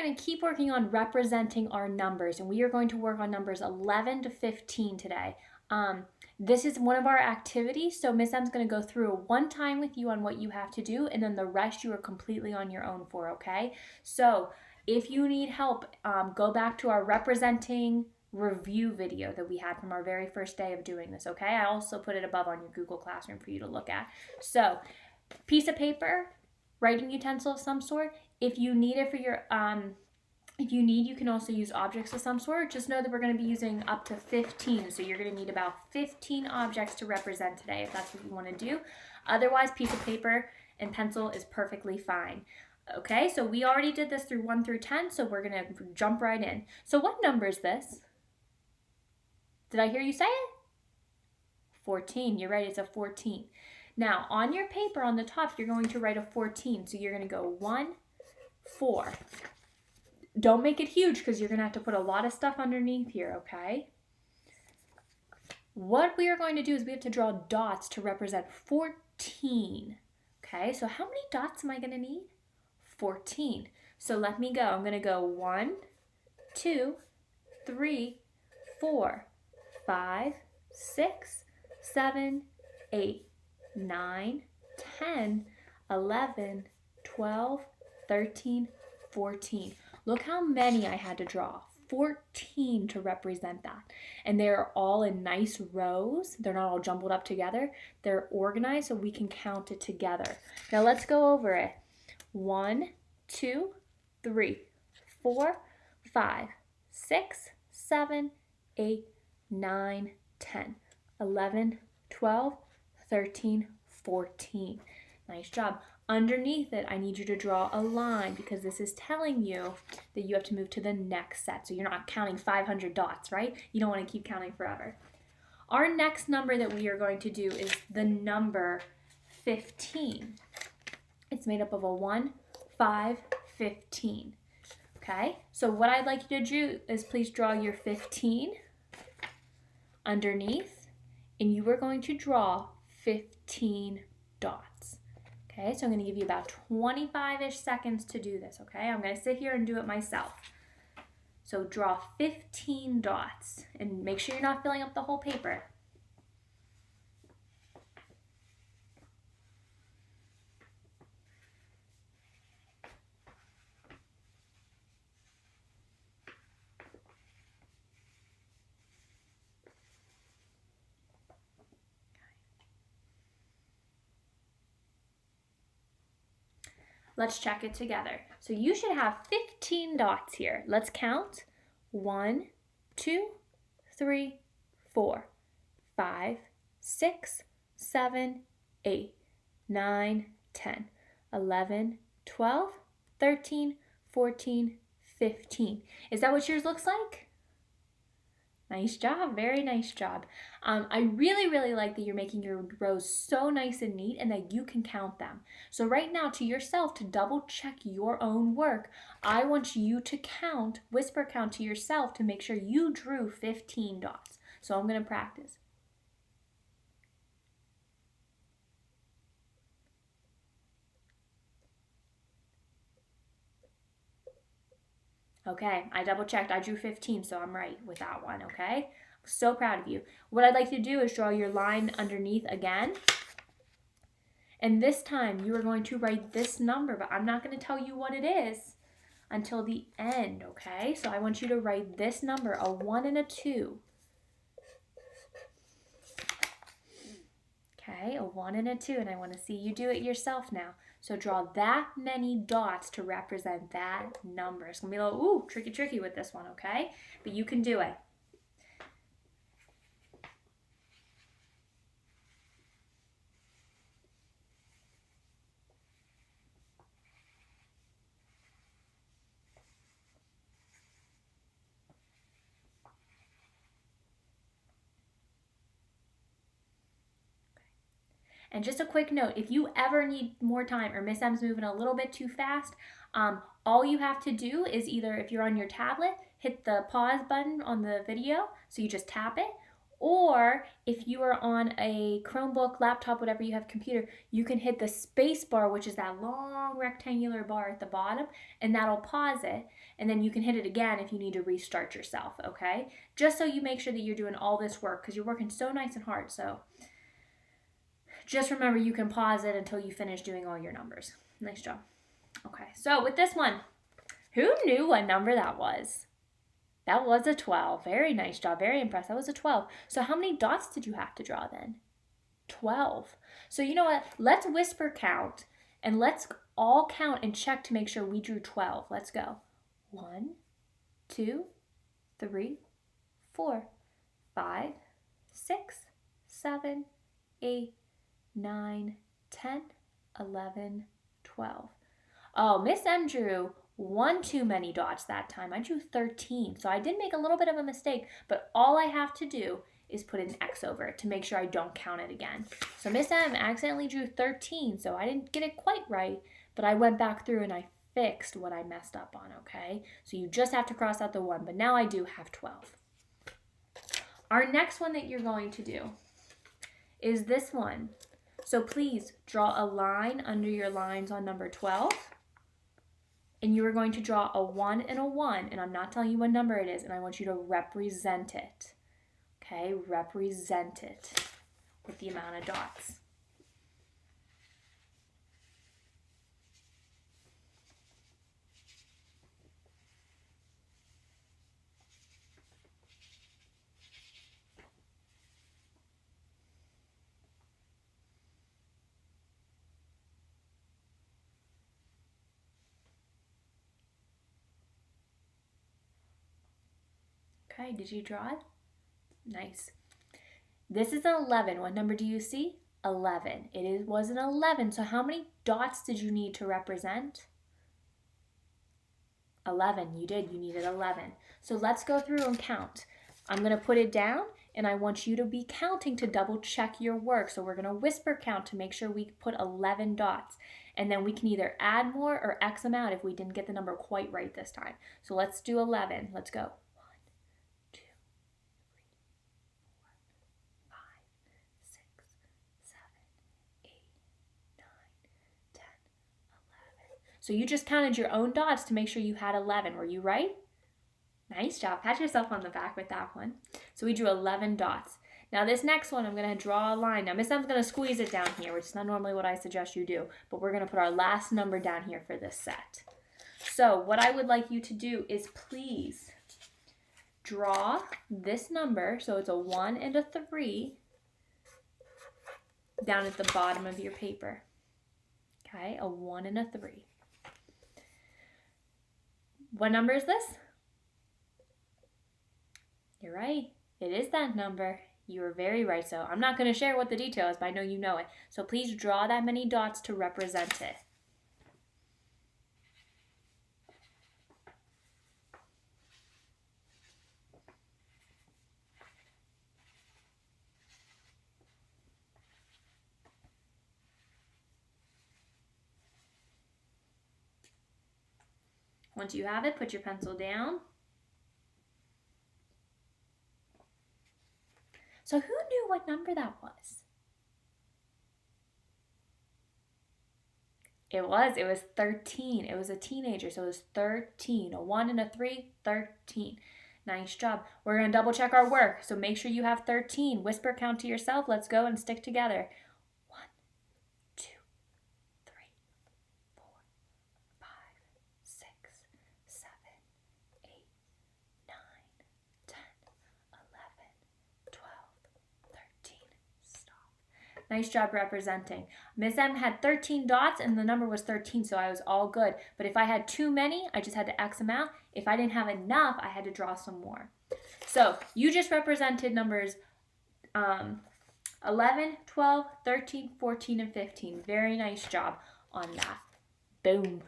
going to keep working on representing our numbers, and we are going to work on numbers 11 to 15 today. This is one of our activities, so Miss M's going to go through one time with you on what you have to do, and then the rest you are completely on your own for, okay? So if you need help, go back to our representing review video that we had from our very first day of doing this, okay? I also put it above on your Google Classroom for you to look at. So, piece of paper, writing utensil of some sort. If you need it for your, you can also use objects of some sort. Just know that we're going to be using up to 15, so you're going to need about 15 objects to represent today if that's what you want to do. Otherwise, piece of paper and pencil is perfectly fine. Okay, so we already did this through 1 through 10, so we're going to jump right in. So what number is this? Did I hear you say it? 14. You're right, it's a 14. Now, on your paper on the top, you're going to write a 14. So you're going to go 1, 4. Don't make it huge because you're going to have to put a lot of stuff underneath here, okay? What we are going to do is we have to draw dots to represent 14. Okay, so how many dots am I going to need? 14. So let me go. I'm going to go 1, 2, 3, 4, 5, 6, 7, 8, 9, 10, 11, 12, 13, 14. Look how many I had to draw. 14 to represent that. And they're all in nice rows. They're not all jumbled up together. They're organized so we can count it together. Now let's go over it. 1, 2, 3, 4, 5, 6, 7, 8, 9, 10, 11, 12, 13, 14. Nice job. Underneath it, I need you to draw a line because this is telling you that you have to move to the next set. So you're not counting 500 dots, right? You don't want to keep counting forever. Our next number that we are going to do is the number 15. It's made up of a 1, 5, 15. Okay, so what I'd like you to do is please draw your 15 underneath, and you are going to draw 15 dots. Okay, so I'm going to give you about 25-ish seconds to do this, okay? I'm going to sit here and do it myself. So draw 15 dots, and make sure you're not filling up the whole paper. Let's check it together. So you should have 15 dots here. Let's count. 1, 2, 3, 4, 5, 6, 7, 8, 9, 10, 11, 12, 13, 14, 15. Is that what yours looks like? Nice job, very nice job. I really, really like that you're making your rows so nice and neat and that you can count them. So right now, to yourself, to double check your own work, I want you to count, whisper count to yourself to make sure you drew 15 dots. So I'm going to practice. Okay, I double checked. I drew 15, so I'm right with that one, okay? So proud of you. What I'd like you to do is draw your line underneath again. And this time, you are going to write this number, but I'm not going to tell you what it is until the end, okay? So I want you to write this number, a 1 and a 2. Okay, a 1 and a 2, and I want to see you do it yourself now. So draw that many dots to represent that number. It's going to be a little, tricky with this one, okay? But you can do it. And just a quick note, if you ever need more time or Miss M's moving a little bit too fast, all you have to do is either, if you're on your tablet, hit the pause button on the video, so you just tap it, Or if you are on a Chromebook, laptop, whatever you have, computer, you can hit the space bar, which is that long rectangular bar at the bottom, and that'll pause it. And then you can hit it again if you need to restart yourself, okay? Just so you make sure that you're doing all this work, because you're working so nice and hard. So just remember, you can pause it until you finish doing all your numbers. Nice job. Okay, so with this one, who knew what number that was? That was a 12. Very nice job. Very impressed. That was a 12. So how many dots did you have to draw then? 12. So you know what? Let's whisper count, and let's all count and check to make sure we drew 12. Let's go. 1, 2, 3, 4, 5, 6, 7, 8, 9, 10, 11, 12. Oh, Miss M drew one too many dots that time. I drew 13. So I did make a little bit of a mistake, but all I have to do is put an X over it to make sure I don't count it again. So Miss M accidentally drew 13, so I didn't get it quite right, but I went back through and I fixed what I messed up on, okay? So you just have to cross out the 1, but now I do have 12. Our next one that you're going to do is this one. So please draw a line under your lines on number 12. And you are going to draw a 1 and a 1, and I'm not telling you what number it is, and I want you to represent it. Okay, represent it with the amount of dots. Okay, did you draw it? Nice. This is an 11. What number do you see? 11. It was an 11. So how many dots did you need to represent? 11. You did. You needed 11. So let's go through and count. I'm going to put it down, and I want you to be counting to double check your work. So we're going to whisper count to make sure we put 11 dots. And then we can either add more or X amount if we didn't get the number quite right this time. So let's do 11. Let's go. 10, 11. So you just counted your own dots to make sure you had 11. Were you right? Nice job. Pat yourself on the back with that one. So we drew 11 dots. Now this next one, I'm going to draw a line. Now Miss M's going to squeeze it down here, which is not normally what I suggest you do, but we're going to put our last number down here for this set. So what I would like you to do is please draw this number, so it's a 1 and a 3, down at the bottom of your paper. Okay, a 1 and a 3. What number is this? You're right. It is that number. You were very right. So I'm not going to share what the detail is, but I know you know it. So please draw that many dots to represent it. Once you have it, put your pencil down. So who knew what number that was? It was 13. It was a teenager, so it was 13. A 1 and a 3, 13. Nice job. We're going to double check our work, so make sure you have 13. Whisper count to yourself. Let's go and stick together. 1, 2, 3, 4, 5, 6, 7, 8, 9, 10, 11, 12, 13. Stop. Nice job representing. Miss M had 13 dots and the number was 13, so I was all good. But if I had too many, I just had to X them out. If I didn't have enough, I had to draw some more. So you just represented numbers 11, 12, 13, 14, and 15. Very nice job on that. Boom.